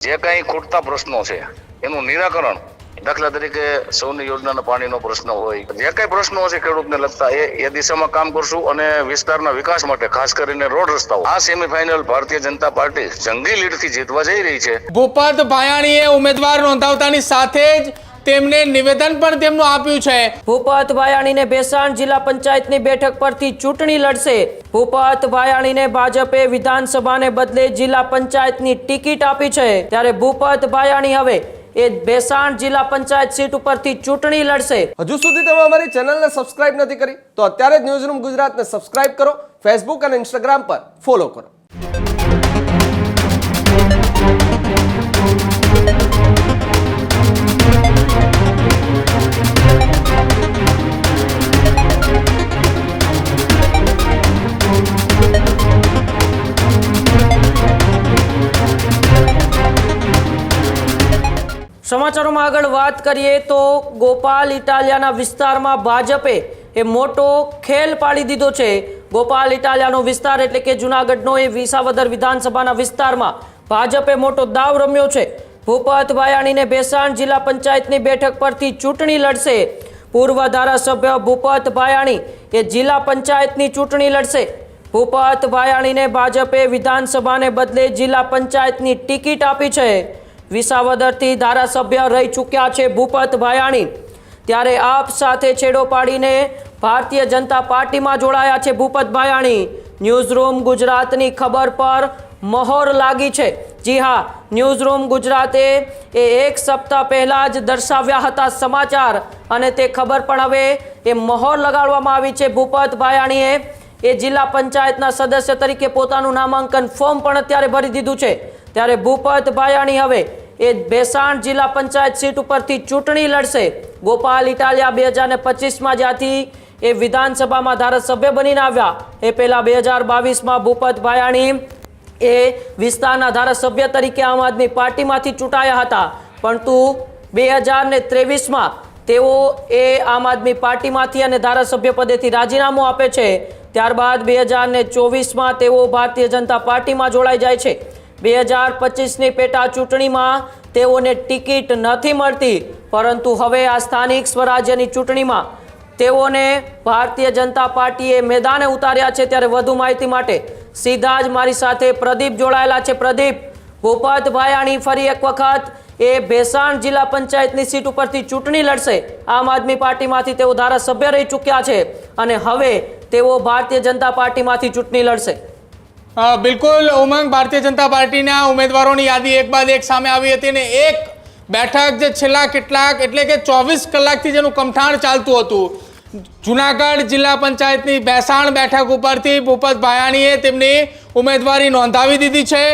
જે કંઈ ખૂટતા પ્રશ્નો છે એનું નિરાકરણ, દાખલા તરીકે સૌની યોજનાના પાણીનો પ્રશ્ન હોય, જે કઈ પ્રશ્નો છે ખેડૂતને લગતા એ દિશામાં કામ કરશું અને વિસ્તારના વિકાસ માટે ખાસ કરીને રોડ રસ્તાઓ આ સેમીફાઇનલ ભારતીય જનતા પાર્ટી જંગી લીડથી જીતવા જઈ રહી છે। ભૂપત ભાયાણીએ ઉમેદવાર નોંધાવતાની સાથે જ તેમને નિવેદન પણ તેમનું આપ્યું છે। ભૂપત ભાયાણીને ભેસાણ જિલ્લા પંચાયતની બેઠક પરથી ચૂંટણી લડશે। ભૂપત ભાયાણીને ભાજપે વિધાનસભાને બદલે જિલ્લા પંચાયતની ટિકિટ આપી છે, ત્યારે ભૂપત ભાયાણી હવે એ ભેસાણ જિલ્લા પંચાયત સીટ ઉપરથી ચૂંટણી લડશે। હજુ સુધી તમે અમારી ચેનલને સબસ્ક્રાઇબ નથી કરી તો અત્યારે જ ન્યૂઝરૂમ ગુજરાતને સબસ્ક્રાઇબ કરો, ફેસબુક અને ઇન્સ્ટાગ્રામ પર ફોલો કરો। સમાચારોમાં આગળ વાત કરીએ તો ગોપાલ ઇટાલિયાના વિસ્તારમાં ભાજપે એ મોટો ખેલ પાડી દીધો છે। ગોપાલ ઇટાલિયાનો વિસ્તાર એટલે કે જૂનાગઢનો એ વિસાવદર વિધાનસભાના વિસ્તારમાં ભાજપે મોટો દાવ રમ્યો છે। ભૂપત ભાયાણીને ભેસાણ જિલ્લા પંચાયતની બેઠક પરથી ચૂંટણી લડશે। પૂર્વ ધારાસભ્ય ભૂપત ભાયાણી એ જિલ્લા પંચાયતની ચૂંટણી લડશે। ભૂપત ભાયાણીને ભાજપે વિધાનસભાને બદલે જિલ્લા પંચાયતની ટિકિટ આપી છે। વિસાવદરથી ધારાસભ્ય રહી ચૂક્યા છે ભૂપત ભાયાણી, ત્યારે આપ સાથે છેડો પાડીને ભારતીય જનતા પાર્ટીમાં જોડાયા છે ભૂપત ભાયાણી। ન્યૂઝરૂમ ગુજરાતની ખબર પર મહોર લાગી છે। જી હા, ન્યૂઝરૂમ ગુજરાતે એ એક સપ્તાહ પહેલા જ દર્શાવ્યા હતા સમાચાર અને તે ખબર પણ હવે એ મહોર લગાડવામાં આવી છે। ભૂપત ભાયાણીએ એ જિલ્લા પંચાયતના સદસ્ય તરીકે પોતાનું નામાંકન ફોર્મ પણ અત્યારે ભરી દીધું છે, ત્યારે ભૂપત ભાયાણી હવે એ ભેસાણ જિલ્લા પંચાયત સીટ ઉપરથી ચૂંટણી લડશે। ગોપાલ ઇટાલિયા 2025માં જ્યાંથી એ વિધાનસભામાં ધારાસભ્ય બનીને આવ્યા, એ પહેલા 2022માં ભૂપત ભાયાણી એ વિસ્તારના ધારાસભ્ય તરીકે આમ આદમી પાર્ટીમાંથી ચૂંટાયા હતા, પરંતુ 2023માં તેઓ એ આમ આદમી પાર્ટીમાંથી અને ધારાસભ્ય પદેથી રાજીનામું આપે છે। ત્યારબાદ 2024માં તેઓ ભારતીય જનતા પાર્ટીમાં જોડાઈ જાય છે। 2025ની પેટા ચૂંટણીમાં તેઓને ટિકિટ નથી મળતી, પરંતુ હવે આ સ્થાનિક સ્વરાજ્યની ચૂંટણીમાં તેઓને ભારતીય જનતા પાર્ટીએ મેદાને ઉતાર્યા છે। ત્યારે વધુ માહિતી માટે સીધા જ મારી સાથે પ્રદીપ જોડાયેલા છે। પ્રદીપ, ભૂપત ભાયાણી ફરી એક વખત એ ભેસાણ જિલ્લા પંચાયતની સીટ ઉપરથી ચૂંટણી લડશે। આમ આદમી પાર્ટીમાંથી તેઓ ધારાસભ્ય રહી ચૂક્યા છે અને હવે તેઓ ભારતીય જનતા પાર્ટીમાંથી ચૂંટણી લડશે। બિલકુલ ઉમંગ, ભારતીય જનતા પાર્ટીના ઉમેદવારોની યાદી એક બાદ એક સામે આવી હતી અને એક બેઠક જે છેલ્લા કેટલાક એટલે કે 24 કલાકથી જેનું કમઠાણ ચાલતું હતું, જૂનાગઢ જિલ્લા પંચાયતની ભેસાણ બેઠક ઉપરથી ભૂપત ભાયાણીએ તેમની ઉમેદવારી નોંધાવી દીધી છે।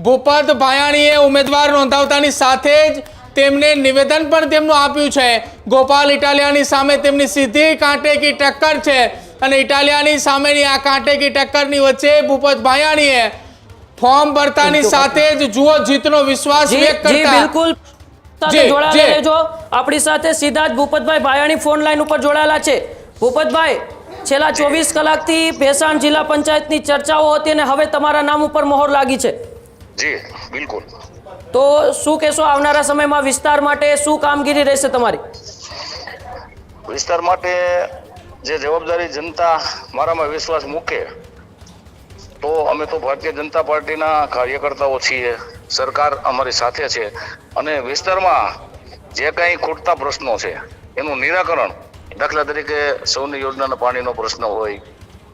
ભૂપત ભાયાણીએ ઉમેદવાર નોંધાવતાની સાથે જ તેમને નિવેદન પણ તેમનું આપ્યું છે। ગોપાલ ઇટાલિયાની સામે તેમની સીધી કાંટેકી ટક્કર છે અને ઇટાલિયાની સામેની આ કાંટેકી ટક્કરની વચ્ચે ભૂપત ભાયાણીએ ફોર્મ ભરતાની સાથે જ જુઓ જીતનો વિશ્વાસ વ્યક્ત કરતા બિલકુલ જોડાયેલા રહેજો આપણી સાથે। સીધા જ ભૂપતભાઈ ભાયાણી ફોન લાઈન ઉપર જોડાયેલા છે। ભૂપતભાઈ, છેલ્લા 24 કલાકથી ભેસાણ જિલ્લા પંચાયતની ચર્ચાઓ હતી અને હવે તમારા નામ ઉપર મહોર લાગી છે। જી બિલકુલ, તો શું કહેશો, આવનારા સમયમાં વિસ્તાર માટે શું કામગીરી રહેશે તમારી? વિસ્તાર માટે જે જવાબદારી જનતા મારામાં વિશ્વાસ મૂકે તો અમે તો ભારતીય જનતા પાર્ટીના કાર્યકર્તાઓ છીએ, સરકાર અમારી સાથે છે અને વિસ્તારમાં જે કંઈ ખૂટતા પ્રશ્નો છે એનું નિરાકરણ, દાખલા તરીકે સૌની યોજનાના પાણીનો પ્રશ્ન હોય,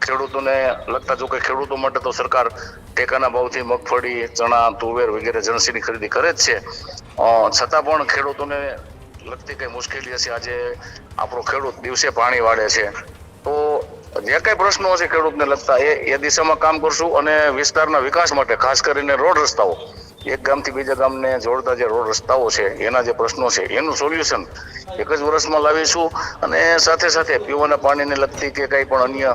ખેડૂતોને લગતા, જો કે ખેડૂતો માટે તો સરકાર ટેકાના ભાવથી મગફળી, ચણા, તુવેર વગેરે જણસીની ખરીદી કરે જ છે, છતાં પણ ખેડૂતોને લગતી કઈ મુશ્કેલી હશે, આજે આપણો ખેડૂત દિવસે પાણી વાળે છે, તો જે કઈ પ્રશ્નો હશે ખેડૂતને લગતા એ દિશામાં કામ કરશું અને વિસ્તારના વિકાસ માટે ખાસ કરીને રોડ રસ્તાઓ, એક ગામથી બીજા ગામને જોડતા જે રોડ રસ્તાઓ છે એના જે પ્રશ્નો છે એનું સોલ્યુશન એક જ વર્ષમાં લાવીશું અને સાથે સાથે પીવાના પાણીને લગતી કે કંઈ પણ અન્ય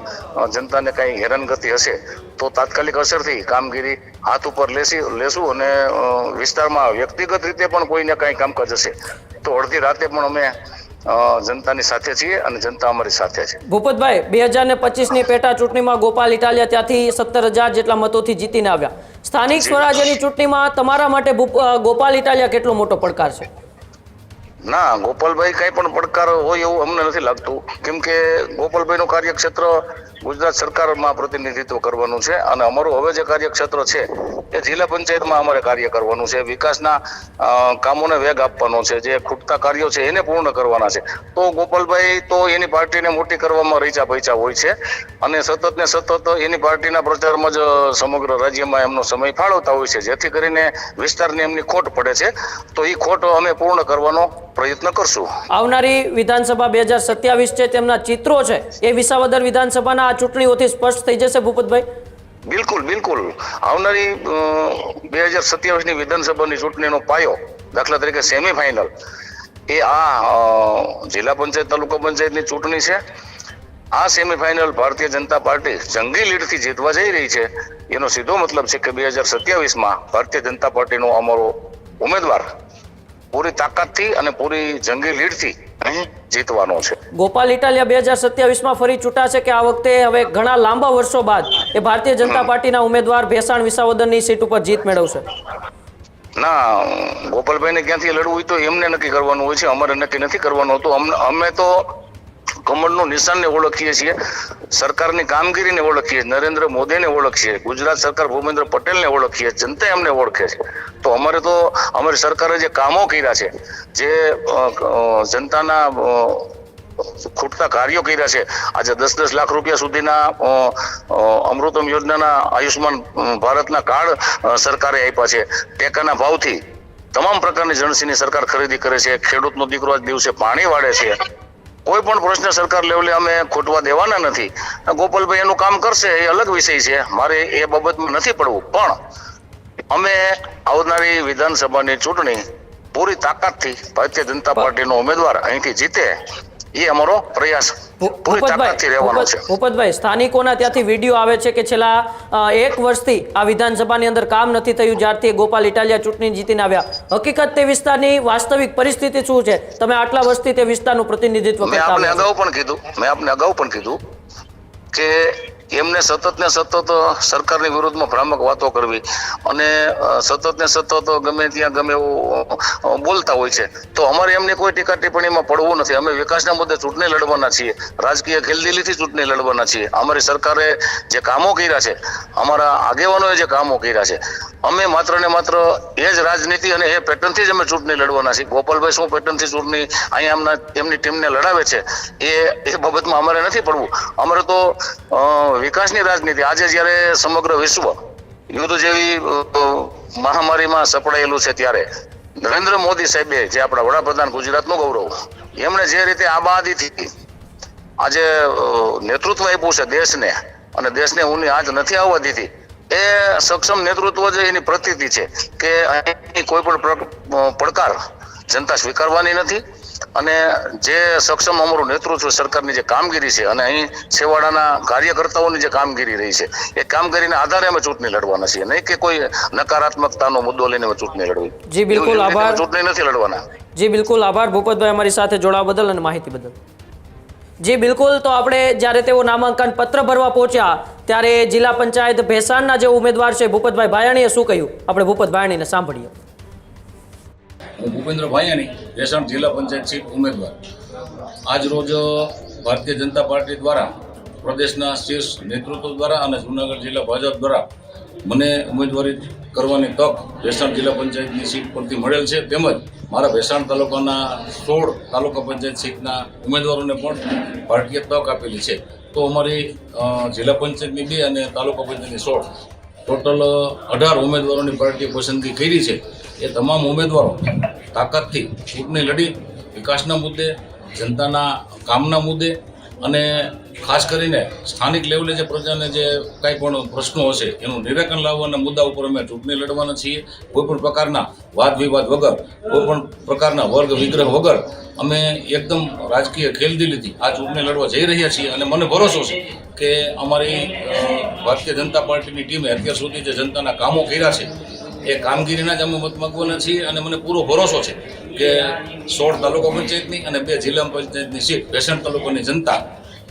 જનતાને કંઈ હેરાનગતિ હશે તો તાત્કાલિક અસરથી કામગીરી હાથ ઉપર લેશું અને વિસ્તારમાં વ્યક્તિગત રીતે પણ કોઈને કાંઈ કામકાજ હશે તો અડધી રાતે પણ અમે જનતાની સાથે છીએ અને જનતા અમારી સાથે છે। ભૂપતભાઈ, 2025ની પેટા ચૂંટણીમાં ગોપાલ ઇટાલિયા ત્યાંથી 17,000 જેટલા મતોથી જીતીને આવ્યા। સ્થાનિક સ્વરાજ્યની ચૂંટણીમાં તમારા માટે ગોપાલ ઇટાલિયા કેટલો મોટો પડકાર છે? ના, ગોપાલભાઈ કઈ પણ પડકાર હોય એવું અમને નથી લાગતું, કેમ કે ગોપાલભાઈનું કાર્યક્ષેત્ર ગુજરાત સરકારમાં પ્રતિનિધિત્વ કરવાનું છે અને અમારું હવે જે કાર્યક્ષેત્ર છે એ જિલ્લા પંચાયતમાં અમારે કાર્ય કરવાનું છે, વિકાસના કામોને વેગ આપવાનો છે, જે ખૂટતા કાર્યો છે એને પૂર્ણ કરવાના છે. તો ગોપાલભાઈ તો એની પાર્ટીને મોટી કરવામાં રીચા પૈચા હોય છે અને સતત ને સતત એની પાર્ટીના પ્રચારમાં જ સમગ્ર રાજ્યમાં એમનો સમય ફાળવતા હોય છે, જેથી કરીને વિસ્તારની એમની ખોટ પડે છે. તો એ ખોટ અમે પૂર્ણ કરવાનો પ્રયત્ન કરશું. આવનારી વિધાનસભા 2027 છે, તેમના ચિત્રો છે એ વિસાવદર વિધાનસભાના આ ચૂંટણીઓથી સ્પષ્ટ થઈ જશે ભૂપતભાઈ? બિલકુલ બિલકુલ. આવનારી 2027ની વિધાનસભાની ચૂંટણીનો પાયો, દાખલા તરીકે સેમીફાઇનલ, એ આ જિલ્લા પંચાયત તાલુકા પંચાયતની ચૂંટણી છે. આ સેમીફાઇનલ ભારતીય જનતા પાર્ટી જંગી લીડથી જીતવા જઈ રહી છે. એનો સીધો મતલબ છે કે 2027માં ભારતીય જનતા પાર્ટીનો અમારો ઉમેદવાર પૂરી તાકાતથી અને પૂરી જંગી લીડથી અહીં જીતવાનો છે. ગોપાલ ઇટાલિયા 2027માં ફરી ચૂંટાશે કે આ વખતે હવે ઘણા લાંબા વર્ષો બાદ એ ભારતીય જનતા પાર્ટીના ઉમેદવાર ભેસાણ વિસાવદરની સીટ ઉપર જીત મેળવશે? ના, ગોપાલભાઈને ક્યાંથી લડવું હોય તો એમને નક્કી કરવાનું હોય છે, અમારે નક્કી નથી કરવાનું હતું. અમે તો કમળનું નિશાનને ઓળખીએ છીએ, સરકારની કામગીરીને ઓળખીએ, નરેન્દ્ર મોદીને ઓળખીએ, ગુજરાત સરકાર ભૂપેન્દ્ર પટેલને ઓળખીએ, જનતા એમને ઓળખે છે. તો અમારે તો અમારી સરકારે જે કામો કર્યા છે, જે જનતાના ખૂટતા કાર્યો કર્યા છે, આજે 10-10 લાખ રૂપિયા સુધીના અમૃતમ યોજનાના આયુષ્માન ભારતના કાર્ડ સરકારે આપ્યા છે. ટેકાના ભાવથી તમામ પ્રકારની જણસીની સરકાર ખરીદી કરે છે. ખેડૂતનો દીકરો આજ દિવસે પાણી વાળે છે. કોઈ પણ પ્રશ્ન સરકાર લેવલે અમે ખોટવા દેવાના નથી. ગોપાલભાઈ એનું કામ કરશે એ અલગ વિષય છે, મારે એ બાબતમાં નથી પડવું. પણ અમે આવનારી વિધાનસભાની ચૂંટણી પૂરી તાકાતથી ભારતીય જનતા પાર્ટીનો ઉમેદવાર અહીંથી જીતે એ અમારો પ્રયાસ પૂરી તાકાતથી રહેવાનો છે. ભૂપતભાઈ, સ્થાનિકોના ત્યાંથી વિડીયો આવે છે કે છેલ્લા 1 વર્ષથી આ વિધાનસભાની અંદર કામ નથી થયું જ્યારથી ગોપાલ ઇટાલિયા ચૂંટણી જીતીને આવ્યા. હકીકત તે વિસ્તારની વાસ્તવિક પરિસ્થિતિ શું છે? તમે આટલા વર્ષથી તે વિસ્તારનું પ્રતિનિધિત્વ મેં કરતા આપને આવ્યા અગાઉ પણ કીધું કે એમને સતત ને સતત સરકારની વિરુદ્ધમાં ભ્રામક વાતો કરવી અને સતત ને સતત ગમે ત્યાં ગમે એવું બોલતા હોય છે. તો અમારે એમને કોઈ ટીકા ટિપ્પણીમાં પડવું નથી. અમે વિકાસના મુદ્દે ચૂંટણી લડવાના છીએ, રાજકીય ખેલદિલીથી ચૂંટણી લડવાના છીએ. અમારી સરકારે જે કામો કર્યા છે, અમારા આગેવાનોએ જે કામો કર્યા છે, અમે માત્ર ને માત્ર એ જ રાજનીતિ અને એ પેટર્નથી જ અમે ચૂંટણી લડવાના છીએ. ગોપાલભાઈ શું પેટર્નથી ચૂંટણી અહીંયા એમની ટીમને લડાવે છે એ બાબતમાં અમારે નથી પડવું. અમારે તો વિકાસની રાજનીતિ, આજે જ્યારે સમગ્ર વિશ્વ યુદ્ધ જેવી મહામારીમાં સપડાયેલું છે ત્યારે નરેન્દ્ર મોદી સાહેબે, જે આપણા વડાપ્રધાન, ગુજરાતનું ગૌરવ, એમણે જે રીતે આબાદીથી આજે નેતૃત્વ આપ્યું છે દેશને અને દેશને ઊની આંચ નથી આવવા દીધી, એ સક્ષમ નેતૃત્વ જ એની પ્રતીતિ છે કે અહીં કોઈ પણ પડકાર જનતા સ્વીકારવાની નથી. અને જે સક્ષમ અમારું નેતૃત્વ, સરકારની જે કામગીરી છે અને અહીં છેવાડાના કાર્યકર્તાઓની જે કામગીરી રહી છે, એ કામગીરીના આધારે અમે ચૂંટણી લડવાના છીએ, નહીં કે કોઈ નકારાત્મકતાનો મુદ્દો લઈને અમે ચૂંટણી લડવી. જી બિલકુલ આભાર. ચૂંટણી નથી લડવાના. જી બિલકુલ આભાર ભૂપતભાઈ, અમારી સાથે જોડાવા બદલ અને માહિતી બદલ. જી બિલકુલ. તો આપણે જ્યારે તેઓ નામાંકન પત્ર ભરવા પહોંચ્યા ત્યારે જિલ્લા પંચાયત ભેસાણના જે ઉમેદવાર છે ભૂપતભાઈ ભાયાણીએ શું કહ્યું, આપણે ભૂપત ભાયાણીને સાંભળીએ. હું ભૂપેન્દ્ર ભાયાણી, ભેસાણ જિલ્લા પંચાયત સીટ ઉમેદવાર. આજ રોજ ભારતીય જનતા પાર્ટી દ્વારા, પ્રદેશના શીર્ષ નેતૃત્વ દ્વારા અને જૂનાગઢ જિલ્લા ભાજપ દ્વારા મને ઉમેદવારી કરવાની તક ભેસાણ જિલ્લા પંચાયતની સીટ પરથી મળેલ છે. તેમજ મારા ભેસાણ તાલુકાના 16 તાલુકા પંચાયત સીટના ઉમેદવારોને પણ પાર્ટીએ તક આપેલી છે. તો અમારી જિલ્લા પંચાયતની 2 અને તાલુકા પંચાયતની 16 ટોટલ 18 ઉમેદવારોની પાર્ટીએ પસંદગી કરી છે. એ તમામ ઉમેદવારો તાકાતથી ચૂંટણી લડી વિકાસના મુદ્દે, જનતાના કામના મુદ્દે અને ખાસ કરીને સ્થાનિક લેવલે જે પ્રજાને જે કાંઈ પણ પ્રશ્નો હશે એનું નિરાકરણ લાવવાના મુદ્દા ઉપર અમે ચૂંટણી લડવાના છીએ. કોઈપણ પ્રકારના વાદ વિવાદ વગર, કોઈપણ પ્રકારના વર્ગ વિગ્રહ વગર અમે એકદમ રાજકીય ખેલદિલીથી આ ચૂંટણી લડવા જઈ રહ્યા છીએ. અને મને ભરોસો છે કે અમારી ભારતીય જનતા પાર્ટીની ટીમે અત્યાર સુધી જે જનતાના કામો કર્યા છે એ કામગીરીના જ અમે મત માગવાના છીએ. અને મને પૂરો ભરોસો છે કે 16 તાલુકા પંચાયતની અને 2 જિલ્લા પંચાયતની સીટ ભેસાણ તાલુકાની જનતા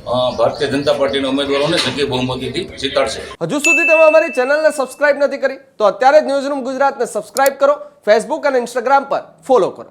ભારતીય જનતા પાર્ટીના ઉમેદવારોને જંગી બહુમતીથી જીતાડશે. હજુ સુધી તમે અમારી ચેનલને સબસ્ક્રાઇબ નથી કરી તો અત્યારે જ ન્યૂઝરૂમ ગુજરાતને સબસ્ક્રાઇબ કરો, ફેસબુક અને ઇન્સ્ટાગ્રામ પર ફોલો કરો.